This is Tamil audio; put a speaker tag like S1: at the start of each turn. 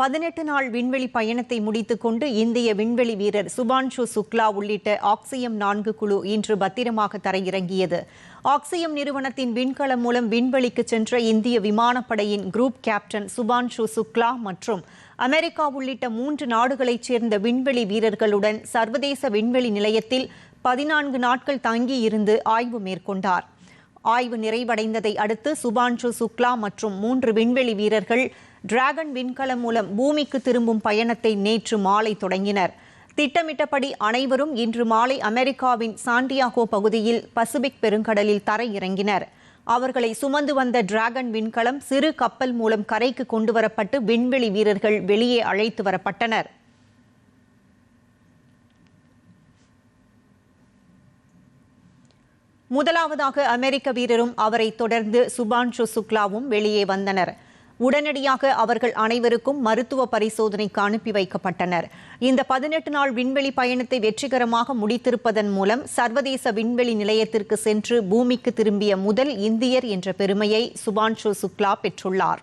S1: 18 நாள் விண்வெளி பயணத்தை முடித்துக் கொண்டு இந்திய விண்வெளி வீரர் சுபான்ஷு சுக்லா உள்ளிட்ட ஆக்சியம் 4 குழு இன்று பத்திரமாக தரையிறங்கியது. ஆக்சியம் நிறுவனத்தின் விண்கலம் மூலம் விண்வெளிக்கு சென்ற இந்திய விமானப்படையின் குரூப் கேப்டன் சுபான்ஷு சுக்லா மற்றும் அமெரிக்கா உள்ளிட்ட 3 நாடுகளைச் சேர்ந்த விண்வெளி வீரர்களுடன் சர்வதேச விண்வெளி நிலையத்தில் 14 நாட்கள் தங்கியிருந்து ஆய்வு மேற்கொண்டார். ஆய்வு நிறைவடைந்ததை அடுத்து சுபான்ஷு சுக்லா மற்றும் 3 விண்வெளி வீரர்கள் டிராகன் விண்கலம் மூலம் பூமிக்கு திரும்பும் பயணத்தை நேற்று மாலை தொடங்கினர். திட்டமிட்டபடி அனைவரும் இன்று மாலை அமெரிக்காவின் சாண்டியாகோ பகுதியில் பசிபிக் பெருங்கடலில் தரையிறங்கினர். அவர்களை சுமந்து வந்த டிராகன் விண்கலம் சிறு கப்பல் மூலம் கரைக்கு கொண்டுவரப்பட்டு விண்வெளி வீரர்கள் வெளியே அழைத்து வரப்பட்டனர். முதலாவதாக அமெரிக்க வீரரும் அவரை தொடர்ந்து சுபான்ஷு சுக்லாவும் வெளியே வந்தனர். உடனடியாக அவர்கள் அனைவருக்கும் மருத்துவ பரிசோதனைக்கு அனுப்பி வைக்கப்பட்டனர். இந்த 18 நாள் விண்வெளி பயணத்தை வெற்றிகரமாக முடித்திருப்பதன் மூலம் சர்வதேச விண்வெளி நிலையத்திற்கு சென்று பூமிக்கு திரும்பிய முதல் இந்தியர் என்ற பெருமையை சுபான்ஷு சுக்லா பெற்றுள்ளார்.